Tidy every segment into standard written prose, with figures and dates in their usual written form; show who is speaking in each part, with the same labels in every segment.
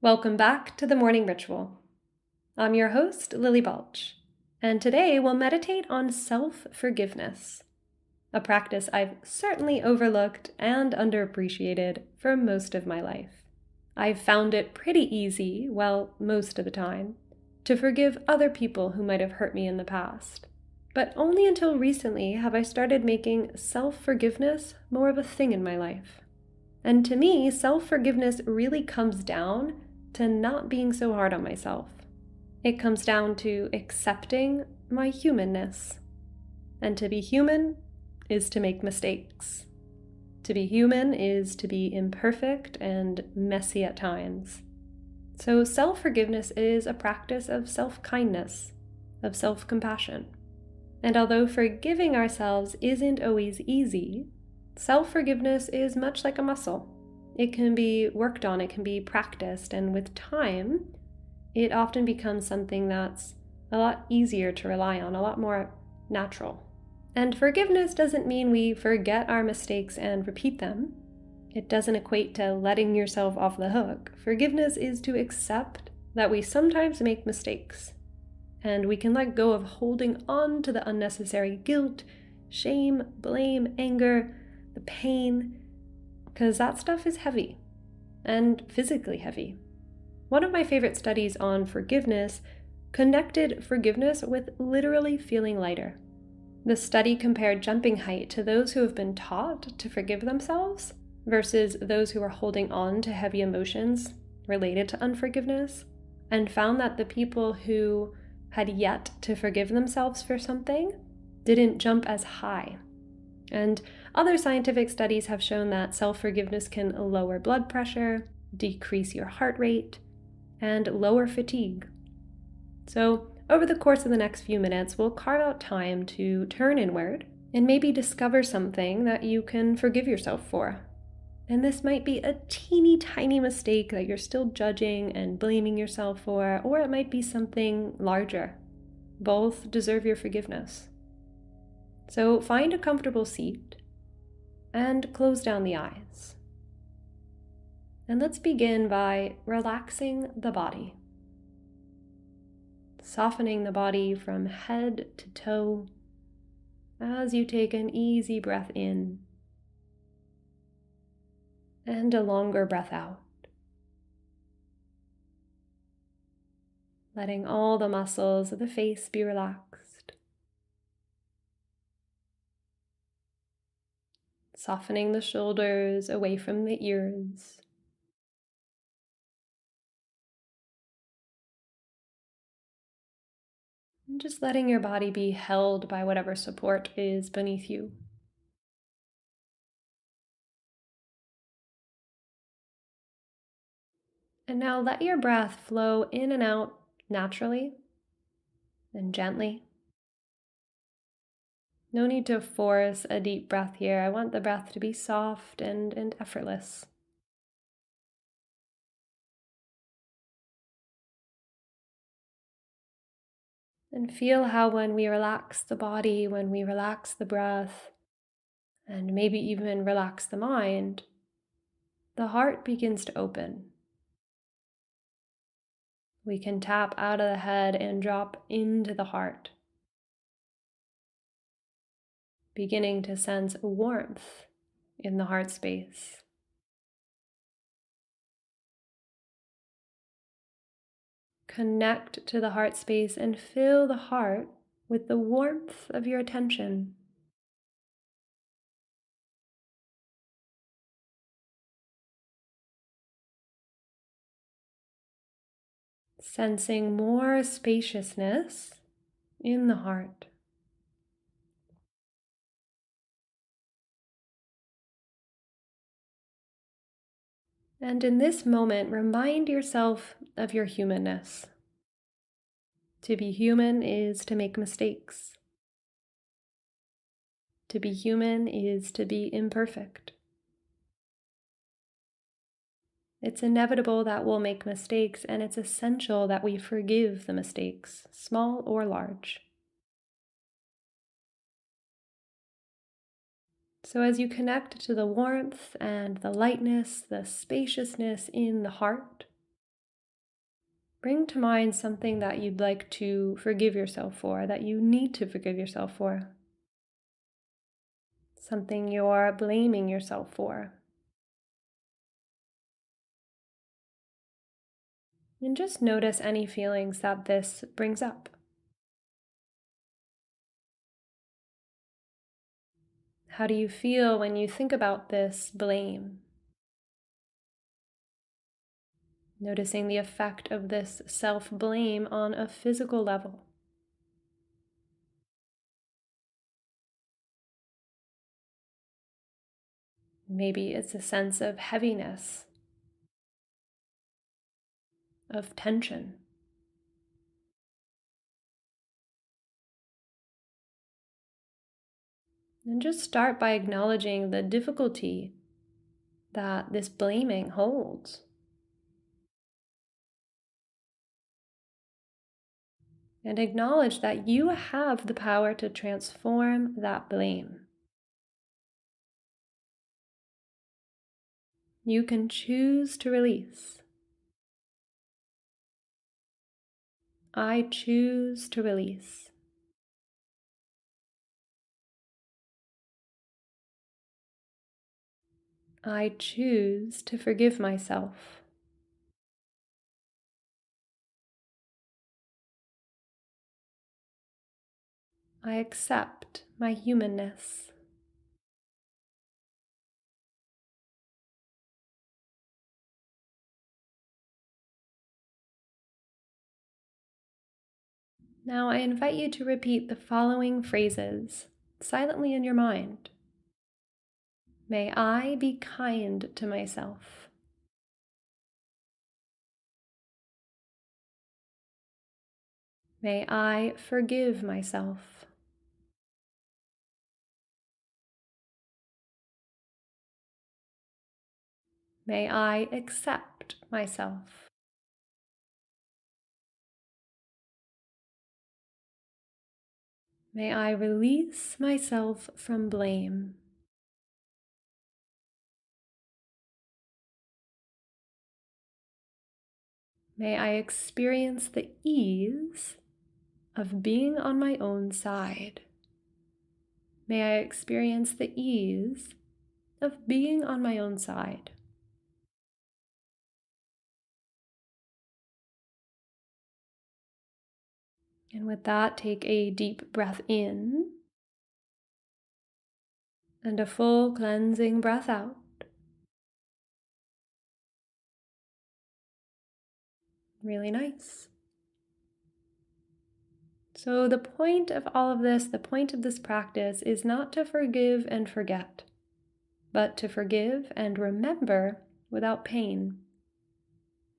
Speaker 1: Welcome back to the Morning Ritual. I'm your host, Lily Balch, and today we'll meditate on self-forgiveness, a practice I've certainly overlooked and underappreciated for most of my life. I've found it pretty easy, well, most of the time, to forgive other people who might have hurt me in the past. But only until recently have I started making self-forgiveness more of a thing in my life. And to me, self-forgiveness really comes down to not being so hard on myself. It comes down to accepting my humanness. And to be human is to make mistakes. To be human is to be imperfect and messy at times. So self-forgiveness is a practice of self-kindness, of self-compassion. And although forgiving ourselves isn't always easy, self-forgiveness is much like a muscle. It can be worked on, it can be practiced, and with time, it often becomes something that's a lot easier to rely on, a lot more natural. And forgiveness doesn't mean we forget our mistakes and repeat them. It doesn't equate to letting yourself off the hook. Forgiveness is to accept that we sometimes make mistakes, and we can let go of holding on to the unnecessary guilt, shame, blame, anger, the pain, because that stuff is heavy and physically heavy. One of my favorite studies on forgiveness connected forgiveness with literally feeling lighter. The study compared jumping height to those who have been taught to forgive themselves versus those who are holding on to heavy emotions related to unforgiveness, and found that the people who had yet to forgive themselves for something didn't jump as high. And other scientific studies have shown that self-forgiveness can lower blood pressure, decrease your heart rate, and lower fatigue. So, over the course of the next few minutes, we'll carve out time to turn inward and maybe discover something that you can forgive yourself for. And this might be a teeny tiny mistake that you're still judging and blaming yourself for, or it might be something larger. Both deserve your forgiveness. So find a comfortable seat and close down the eyes. And let's begin by relaxing the body. Softening the body from head to toe as you take an easy breath in and a longer breath out. Letting all the muscles of the face be relaxed. Softening the shoulders away from the ears. And just letting your body be held by whatever support is beneath you. And now let your breath flow in and out naturally and gently. No need to force a deep breath here. I want the breath to be soft and effortless. And feel how when we relax the body, when we relax the breath, and maybe even relax the mind, the heart begins to open. We can tap out of the head and drop into the heart, beginning to sense warmth in the heart space. Connect to the heart space and fill the heart with the warmth of your attention. Sensing more spaciousness in the heart. And in this moment, remind yourself of your humanness. To be human is to make mistakes. To be human is to be imperfect. It's inevitable that we'll make mistakes, and it's essential that we forgive the mistakes, small or large. So as you connect to the warmth and the lightness, the spaciousness in the heart, bring to mind something that you'd like to forgive yourself for, that you need to forgive yourself for, something you're blaming yourself for. And just notice any feelings that this brings up. How do you feel when you think about this blame? Noticing the effect of this self-blame on a physical level. Maybe it's a sense of heaviness, of tension. And just start by acknowledging the difficulty that this blaming holds. And acknowledge that you have the power to transform that blame. You can choose to release. I choose to release. I choose to forgive myself. I accept my humanness. Now I invite you to repeat the following phrases silently in your mind. May I be kind to myself. May I forgive myself. May I accept myself. May I release myself from blame. May I experience the ease of being on my own side. May I experience the ease of being on my own side. And with that, take a deep breath in and a full cleansing breath out. Really nice. So the point of all of this, the point of this practice is not to forgive and forget, but to forgive and remember without pain.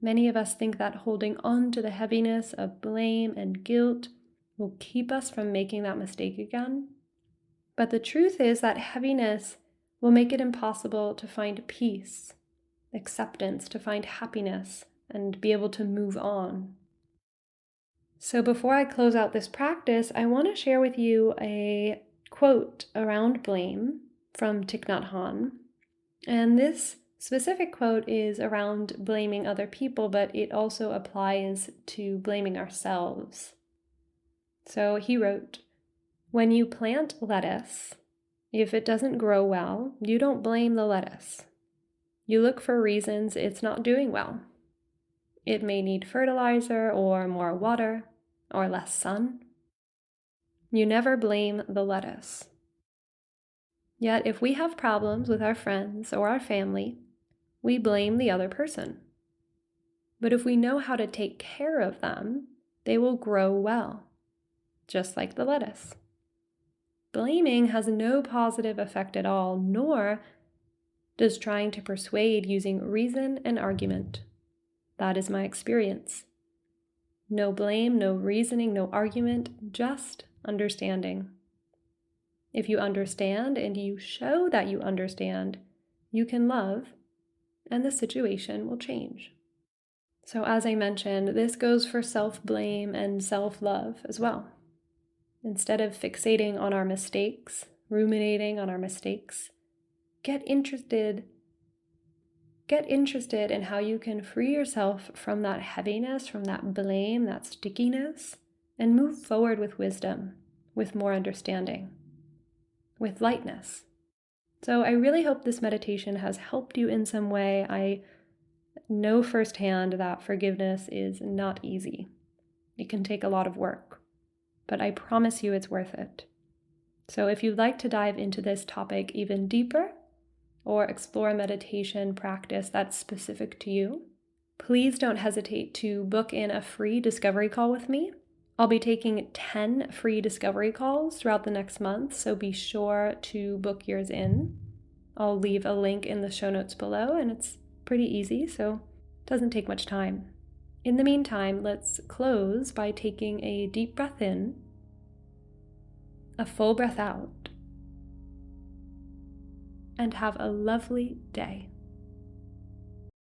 Speaker 1: Many of us think that holding on to the heaviness of blame and guilt will keep us from making that mistake again. But the truth is that heaviness will make it impossible to find peace, acceptance, to find happiness, and be able to move on. So before I close out this practice, I want to share with you a quote around blame from Thich Nhat Hanh. And this specific quote is around blaming other people, but it also applies to blaming ourselves. So he wrote, "When you plant lettuce, if it doesn't grow well, you don't blame the lettuce. You look for reasons it's not doing well. It may need fertilizer or more water or less sun. You never blame the lettuce. Yet if we have problems with our friends or our family, we blame the other person. But if we know how to take care of them, they will grow well, just like the lettuce. Blaming has no positive effect at all, nor does trying to persuade using reason and argument. That is my experience. No blame, no reasoning, no argument, just understanding. If you understand and you show that you understand, you can love, and the situation will change." So as I mentioned, this goes for self-blame and self-love as well. Instead of fixating on our mistakes, ruminating on our mistakes, get interested get interested in how you can free yourself from that heaviness, from that blame, that stickiness, and move forward with wisdom, with more understanding, with lightness. So I really hope this meditation has helped you in some way. I know firsthand that forgiveness is not easy. It can take a lot of work, but I promise you it's worth it. So if you'd like to dive into this topic even deeper, or explore a meditation practice that's specific to you, please don't hesitate to book in a free discovery call with me. I'll be taking 10 free discovery calls throughout the next month, so be sure to book yours in. I'll leave a link in the show notes below, and it's pretty easy, so it doesn't take much time. In the meantime, let's close by taking a deep breath in, a full breath out, and have a lovely day.